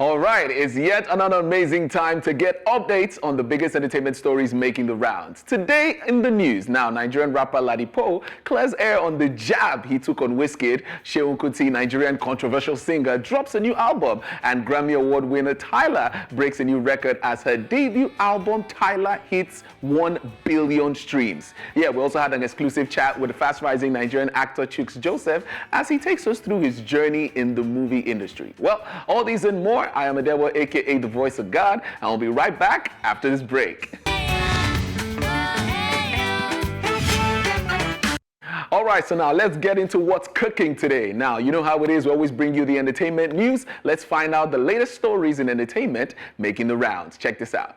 All right, it's yet another amazing time to get updates on the biggest entertainment stories making the rounds. Today in the news, now Nigerian rapper Ladipo clears air on the jab he took on Wizkid. Seun Kuti, Nigerian controversial singer, drops a new album, and Grammy Award winner Tyler breaks a new record as her debut album Tyler hits 1 billion streams. Yeah, we also had an exclusive chat with the fast-rising Nigerian actor Chuks Josephs as he takes us through his journey in the movie industry. Well, all these and more. I am Adewa, aka the voice of God, and I'll be right back after this break. All right, so now let's get into what's cooking today. Now, you know how it is, we always bring you the entertainment news. Let's find out the latest stories in entertainment making the rounds. Check this out.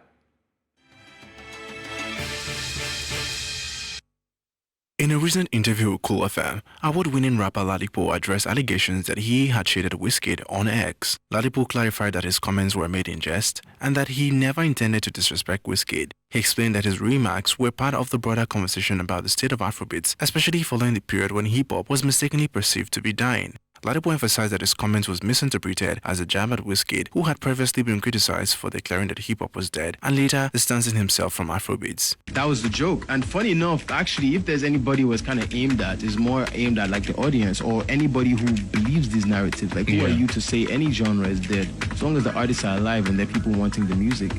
In a recent interview with Cool FM, award-winning rapper Ladipo addressed allegations that he had shaded Wizkid on X. Ladipo clarified that his comments were made in jest and that he never intended to disrespect Wizkid. He explained that his remarks were part of the broader conversation about the state of Afrobeats, especially following the period when hip-hop was mistakenly perceived to be dying. Ladipo emphasized that his comments was misinterpreted as a jab at Wizkid, who had previously been criticized for declaring that hip-hop was dead and later distancing himself from Afrobeats. That was the joke. And funny enough, actually, if there's anybody who was kind of aimed at, is more aimed at like the audience or anybody who believes these narratives. Like, who are you to say any genre is dead? As long as the artists are alive and there are people wanting the music,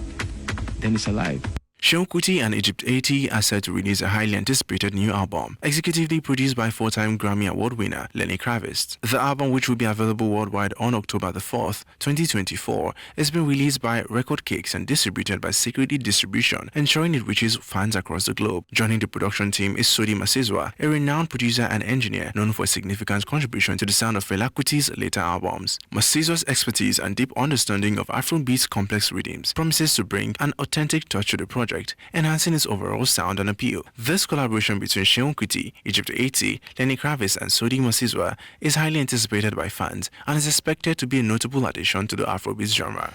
then it's alive. Seun Kuti and Egypt 80 are set to release a highly anticipated new album, executively produced by four-time Grammy Award winner Lenny Kravitz. The album, which will be available worldwide on October the 4th, 2024, is being released by Record Cakes and distributed by Security Distribution, ensuring it reaches fans across the globe. Joining the production team is Sodi Masizwa, a renowned producer and engineer known for a significant contribution to the sound of Fela Kuti's later albums. Masizwa's expertise and deep understanding of Afrobeat's complex rhythms promises to bring an authentic touch to the project, enhancing its overall sound and appeal. This collaboration between Seun Kuti, Egypt 80, Lenny Kravitz and Sodi Masizwa is highly anticipated by fans and is expected to be a notable addition to the Afrobeat genre.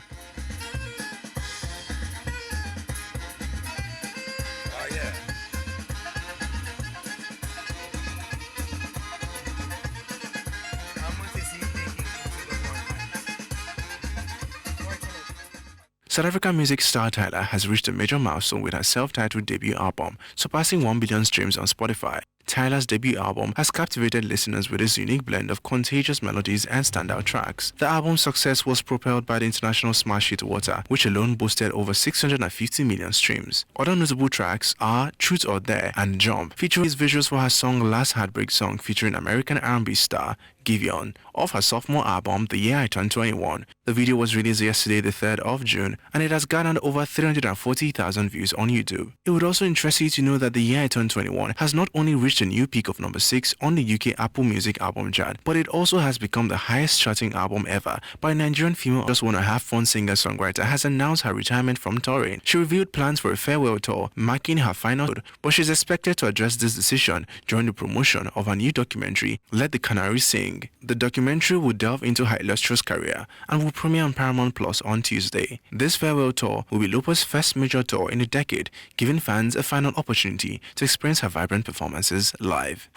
South African music star Tyler has reached a major milestone with her self-titled debut album, surpassing 1 billion streams on Spotify. Tyler's debut album has captivated listeners with its unique blend of contagious melodies and standout tracks. The album's success was propelled by the international smash hit Water, which alone boasted over 650 million streams. Other notable tracks are Truth or Dare and Jump, featuring his visuals for her song Last Heartbreak Song featuring American R&B star Giveon off her sophomore album The Year I Turned 21. The video was released yesterday, the 3rd of June, and it has garnered over 340,000 views on YouTube. It would also interest you to know that The Year I Turned 21 has not only reached a new peak of number 6 on the UK Apple Music album chart, but it also has become the highest charting album ever by a Nigerian female. Just Wanna Have Fun singer-songwriter has announced her retirement from touring. She revealed plans for a farewell tour, marking her final tour, but she's expected to address this decision during the promotion of her new documentary, Let the Canaries Sing. The documentary will delve into her illustrious career and will premiere on Paramount Plus on Tuesday. This farewell tour will be Lupa's first major tour in a decade, giving fans a final opportunity to experience her vibrant performances live.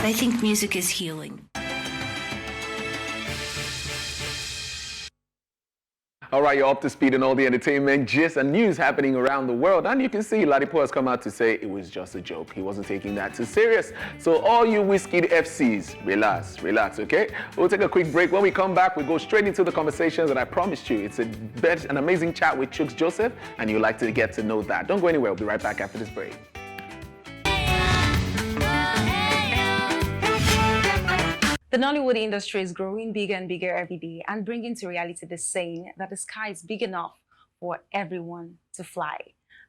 I think music is healing. All right, you're up to speed on all the entertainment, gist, and news happening around the world. And you can see Ladipo has come out to say it was just a joke. He wasn't taking that too serious. So all you Wizkid FCs, relax, okay? We'll take a quick break. When we come back, we go straight into the conversations that I promised you. It's an amazing chat with Chuks Josephs, and you'd like to get to know that. Don't go anywhere. We'll be right back after this break. The Nollywood industry is growing bigger and bigger every day and bringing to reality the saying that the sky is big enough for everyone to fly.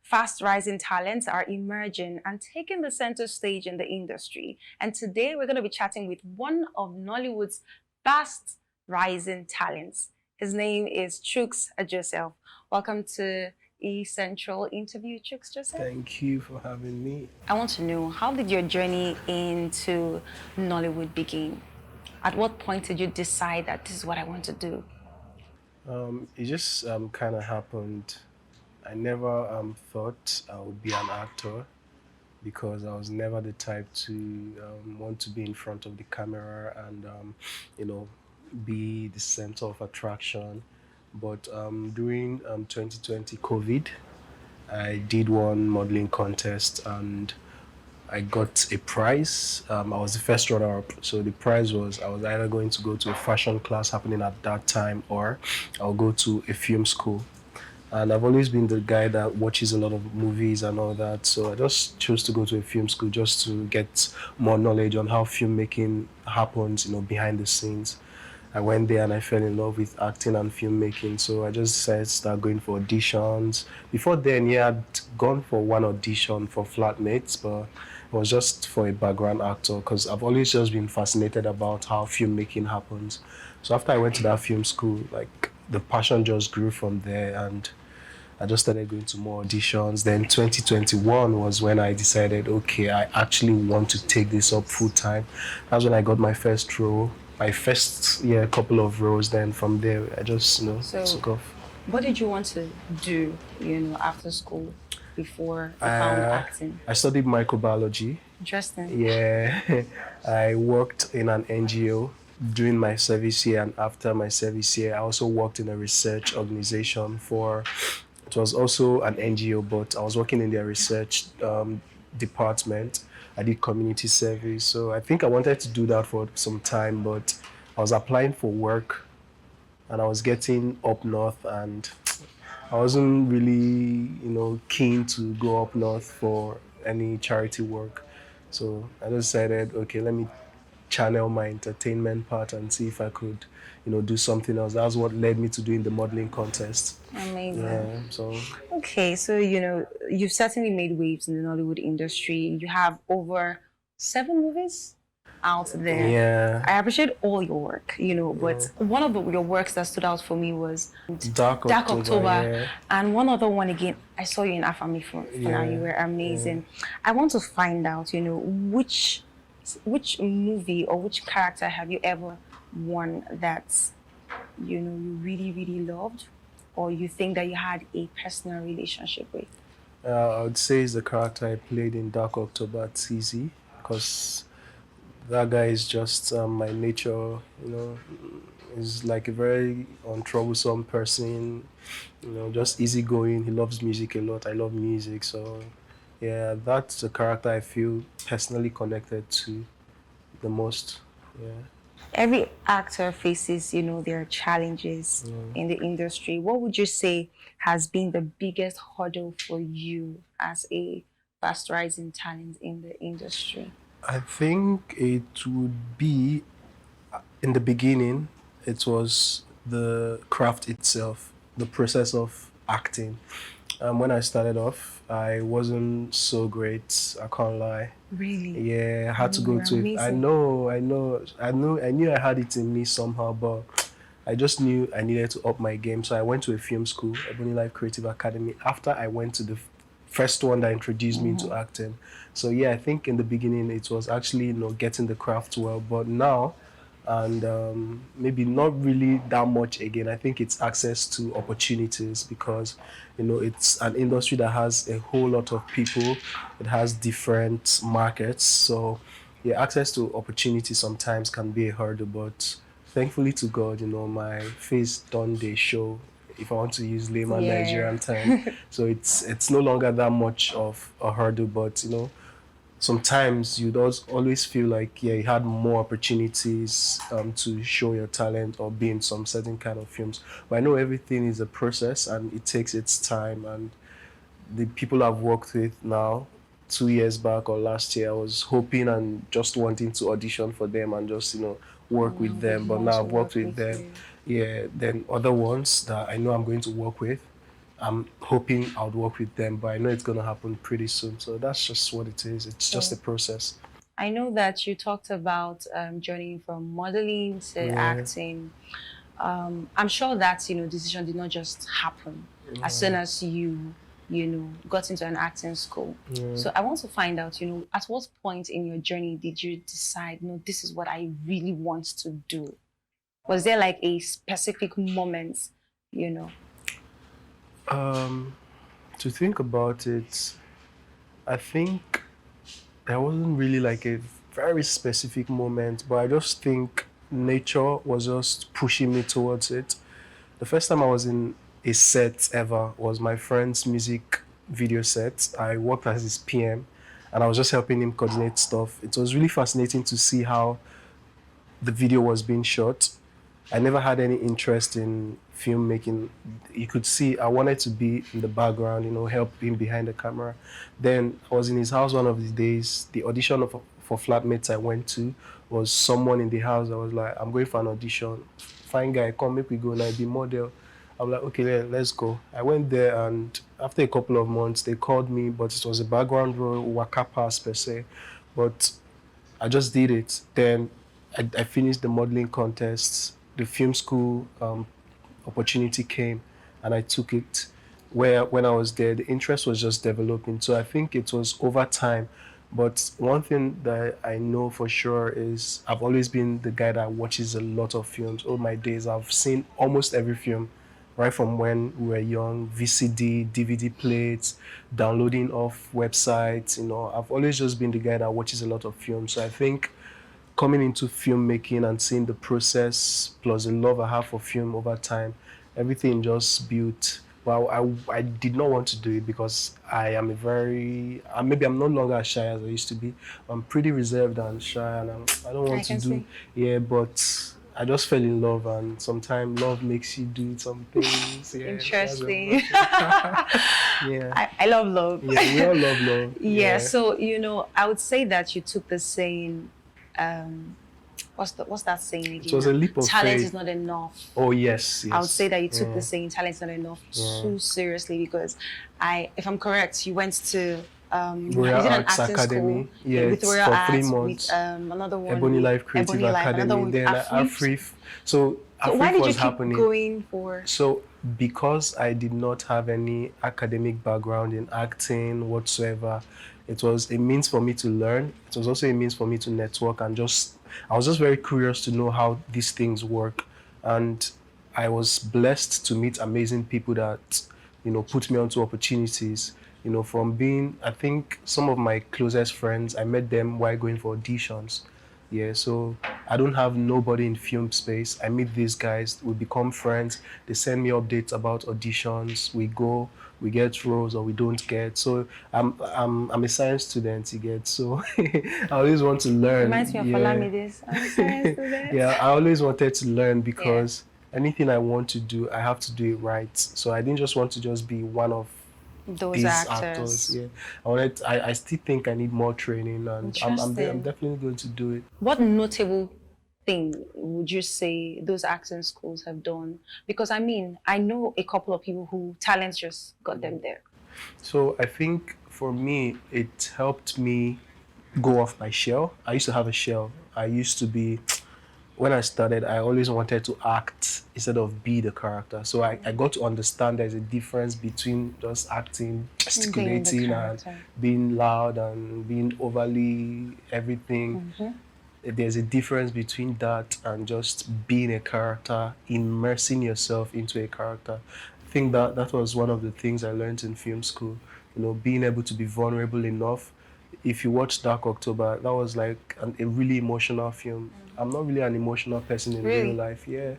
Fast-rising talents are emerging and taking the center stage in the industry. And today we're going to be chatting with one of Nollywood's fast-rising talents. His name is Chuks Josephs. Welcome to E-Central interview, Chuks Josephs. Thank you for having me. I want to know, how did your journey into Nollywood begin? At what point did you decide that this is what I want to do? It just kind of happened I never thought I would be an actor because I was never the type to want to be in front of the camera and you know, be the center of attraction. But during 2020 COVID, I did one modeling contest and I got a prize. I was the first runner-up. So the prize was I was either going to go to a fashion class happening at that time or I'll go to a film school. And I've always been the guy that watches a lot of movies and all that. So I just chose to go to a film school just to get more knowledge on how filmmaking happens, you know, behind the scenes. I went there and I fell in love with acting and filmmaking. So I just decided to start going for auditions. Before then, yeah, I'd gone for one audition for Flatmates, but it was just for a background actor because I've always just been fascinated about how filmmaking happens. So after I went to that film school, like the passion just grew from there and I just started going to more auditions. Then 2021 was when I decided, okay, I actually want to take this up full time. That's when I got my first role, my first couple of roles. Then from there, I just took off. What did you want to do, after school before you found acting? I studied microbiology. Interesting. Yeah, I worked in an NGO during my service year and after my service year. I also worked in a research organization for. It was also an NGO, but I was working in their research department. I did community service. So I think I wanted to do that for some time, but I was applying for work and I was getting up north and I wasn't really, keen to go up north for any charity work. So I decided, okay, let me channel my entertainment part and see if I could, do something else. That's what led me to doing the modeling contest. Amazing. Yeah, so. Okay, so, you've certainly made waves in the Nollywood industry. You have over 7 movies out there. Yeah. I appreciate all your work, but one of your works that stood out for me was Dark October. Yeah. And one other one again, I saw you in Afami for now. You were amazing. Yeah. I want to find out, which movie or which character have you ever worn that, you really, really loved or you think that you had a personal relationship with? I would say it's the character I played in Dark October, TZ, because that guy is just my nature, He's like a very untroublesome person, just easygoing. He loves music a lot. I love music. So, yeah, that's the character I feel personally connected to the most. Yeah. Every actor faces, their challenges in the industry. What would you say has been the biggest hurdle for you as a fast rising talent in the industry? I think it would be, in the beginning, it was the craft itself, the process of acting. When I started off, I wasn't so great, I can't lie. Really? Yeah, I had to go to it. I knew I had it in me somehow, but I just knew I needed to up my game. So I went to a film school, Ebony Life Creative Academy, after I went to the first one that introduced me to acting. So yeah, I think in the beginning it was actually, getting the craft well, but now, and maybe not really that much again. I think it's access to opportunities because, it's an industry that has a whole lot of people. It has different markets. So, yeah, access to opportunities sometimes can be a hurdle, but thankfully to God, my face done the show, if I want to use layman Nigerian time. So it's no longer that much of a hurdle, but, sometimes you'd always feel like, you had more opportunities to show your talent or be in some certain kind of films. But I know everything is a process and it takes its time. And the people I've worked with now, 2 years back or last year, I was hoping and just wanting to audition for them and just, work with them. But now I've worked with them. Yeah, then other ones that I know I'm going to work with, I'm hoping I'll work with them, but I know it's going to happen pretty soon. So that's just what it is. It's just a process. I know that you talked about journeying from modeling to acting. I'm sure that, decision did not just happen as soon as you got into an acting school. So I want to find out, at what point in your journey did you decide, no, this is what I really want to do? Was there like a specific moment, To think about it, I think there wasn't really like a very specific moment, but I just think nature was just pushing me towards it. The first time I was in a set ever was my friend's music video set. I worked as his PM and I was just helping him coordinate stuff. It was really fascinating to see how the video was being shot. I never had any interest in filmmaking. You could see I wanted to be in the background, help him behind the camera. Then I was in his house one of the days. The audition for Flatmates I went to was someone in the house. I was like, I'm going for an audition. Fine guy, come make we go and be model. I was like, okay, let's go. I went there and after a couple of months, they called me, but it was a background role, waka pass per se. But I just did it. Then I finished the modeling contests. The film school opportunity came and I took it. Where when I was there, the interest was just developing. So I think it was over time. But one thing that I know for sure is I've always been the guy that watches a lot of films. All my days, I've seen almost every film, right from when we were young, VCD, DVD plates, downloading off websites. I've always just been the guy that watches a lot of films. So I think coming into filmmaking and seeing the process plus the love I have for film over time, everything just built. Well, I did not want to do it because I am maybe I'm no longer as shy as I used to be. I'm pretty reserved and shy and I don't want to do, yeah, but I just fell in love and sometimes love makes you do some things. Yeah, Interesting. Yeah. I love love. Yeah, we all love love. Yeah, so, I would say that you took the saying, what's that saying again? It was a leap of talent faith. Is not enough. Oh, yes. I would say that you took the saying talent is not enough too seriously because if I'm correct, you went to Royal is it an Arts acting Academy. school? Yeah, with it's Royal for Arts, 3 months. with another one. Ebony Life Creative Ebony Life, another Academy. one Then with Afrif. So why did you was keep happening. going for? So because I did not have any academic background in acting whatsoever, it was a means for me to learn. It was also a means for me to network and I was just very curious to know how these things work. And I was blessed to meet amazing people that, put me onto opportunities. From being, I think some of my closest friends, I met them while going for auditions. Yeah, so I don't have nobody in film space. I meet these guys, we become friends. They send me updates about auditions. We go, we get roles or we don't get. So I'm a science student, you get. So I always want to learn. Reminds me of Olamide's. I'm a science student. Yeah, I always wanted to learn because anything I want to do, I have to do it right. So I didn't just want to just be one of those these actors. Yeah, I still think I need more training, and I'm definitely going to do it. What notable thing would you say those acting schools have done? Because I know a couple of people who talents just got them there. So I think for me, it helped me go off my shell. I used to have a shell. When I started, I always wanted to act instead of be the character. So I got to understand there's a difference between just acting, gesticulating, and being loud and being overly everything. There's a difference between that and just being a character, immersing yourself into a character. I think that was one of the things I learned in film school. Being able to be vulnerable enough. If you watch Dark October, that was like a really emotional film. I'm not really an emotional person in real life. Yeah,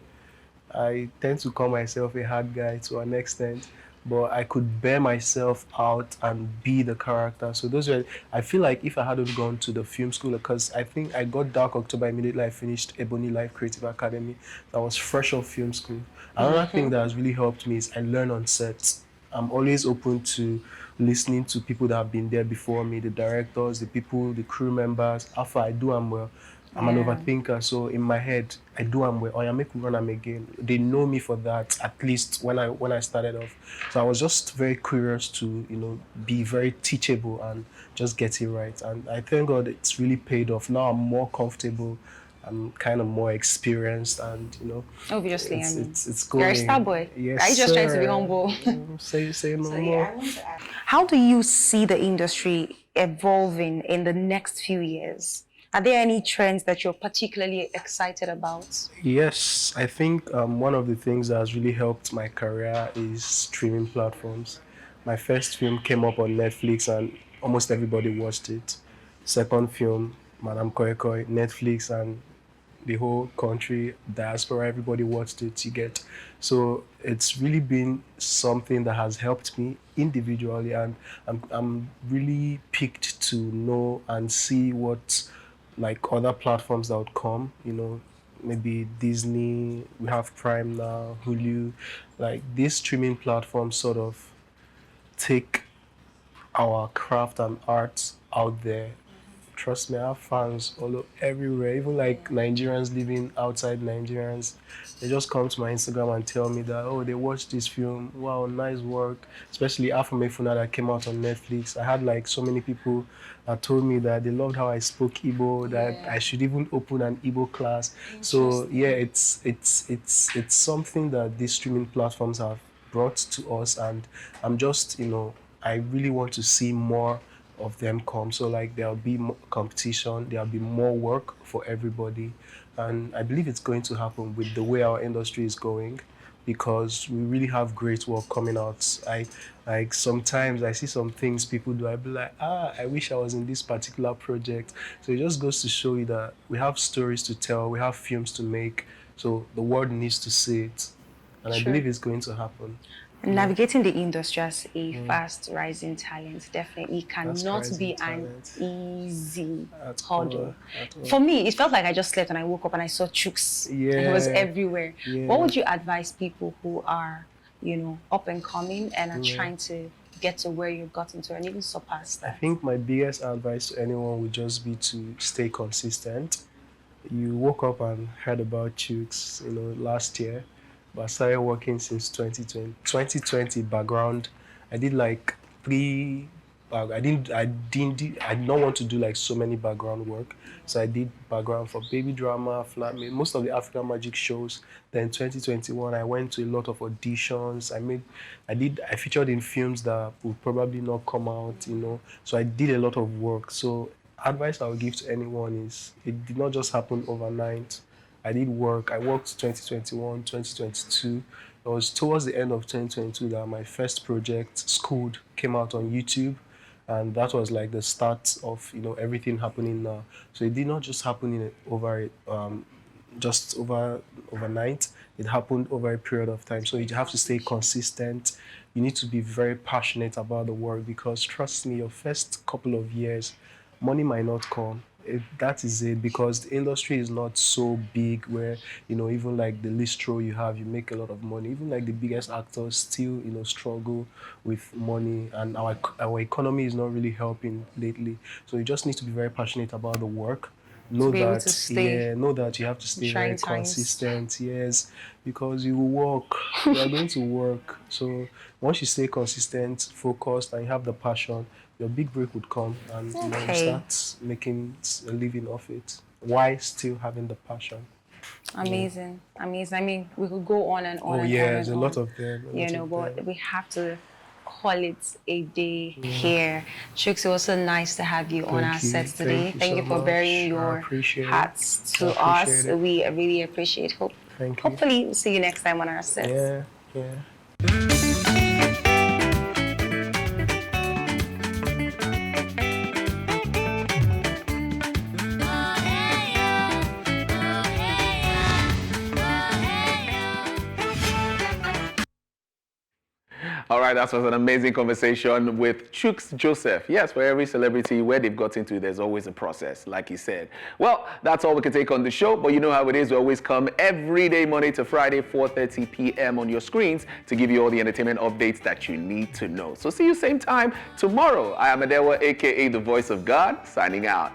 I tend to call myself a hard guy to an extent, but I could bear myself out and be the character. So I feel like if I hadn't gone to the film school, because I think I got Dark October immediately I finished Ebony Life Creative Academy. I was fresh off film school. Another thing that has really helped me is I learn on sets. I'm always open to listening to people that have been there before me, the directors, the people, the crew members. After I do them well. I'm an overthinker, so in my head, I do them well. I make run them again. They know me for that, at least when I started off. So I was just very curious to, be very teachable and just get it right. And I thank God it's really paid off. Now I'm more comfortable. I'm kind of more experienced and, Obviously, it's going. You're a star boy. Yes, Are you just trying to be humble? Say no more. How do you see the industry evolving in the next few years? Are there any trends that you're particularly excited about? Yes, I think one of the things that has really helped my career is streaming platforms. My first film came up on Netflix and almost everybody watched it. Second film, Madame Koi Koi, Netflix and the whole country, diaspora, everybody watched it, you get. So it's really been something that has helped me individually, and I'm really picked to know and see what like other platforms that would come, maybe Disney, we have Prime now, Hulu, like these streaming platforms sort of take our craft and art out there. Trust me, I have fans everywhere, even like Nigerians living outside Nigerians. They just come to my Instagram and tell me that, oh, they watched this film. Wow, nice work. Especially Afamefuna that came out on Netflix. I had like so many people that told me that they loved how I spoke Igbo, that I should even open an Igbo class. So yeah, it's something that these streaming platforms have brought to us, and I'm just, I really want to see more of them come. So like there'll be more competition, there'll be more work for everybody, and I believe it's going to happen with the way our industry is going, because we really have great work coming out. Like sometimes I see some things people do, I be like, I wish I was in this particular project. So it just goes to show you that we have stories to tell, we have films to make, so the world needs to see it, and I believe it's going to happen. Navigating the industry as a fast rising talent definitely cannot be an easy hurdle. For me, it felt like I just slept and I woke up and I saw Chuks. And it was everywhere. What would you advise people who are, up and coming and are trying to get to where you've gotten to and even surpass that? I think my biggest advice to anyone would just be to stay consistent. You woke up and heard about Chuks, last year. But I started working since 2020 background. I did like I did not want to do like so many background work. So I did background for Baby Drama, Flatmate, most of the African Magic shows. Then 2021, I went to a lot of auditions. I featured in films that would probably not come out, So I did a lot of work. So advice I would give to anyone is, it did not just happen overnight. I did work. I worked 2021, 2022. It was towards the end of 2022 that my first project, Schooled, came out on YouTube. And that was like the start of, everything happening now. So it did not just happen overnight. It happened over a period of time. So you have to stay consistent. You need to be very passionate about the work, because trust me, your first couple of years, money might not come. That is it, because the industry is not so big where, even like the listro you make a lot of money. Even like the biggest actors still, struggle with money, and our economy is not really helping lately. So you just need to be very passionate about the work. Know that you have to stay very consistent, yes, because you will work. You are going to work. So once you stay consistent, focused, and you have the passion, your big break would come, and you start making a living off it. Why still having the passion? Amazing. I mean, we could go on and on. There's a lot of them. But we have to call it a day here. Chuks, it was so nice to have you on our set today. Thank you for bearing your hats to us. We really appreciate it. Hopefully, we'll see you next time on our set. Yeah. All right, that was an amazing conversation with Chuks Josephs. Yes, for every celebrity, where they've got into, there's always a process, like he said. Well, that's all we can take on the show, but you know how it is. We always come every day, Monday to Friday, 4:30 p.m. on your screens to give you all the entertainment updates that you need to know. So see you same time tomorrow. I am Adewa, a.k.a. the Voice of God, signing out.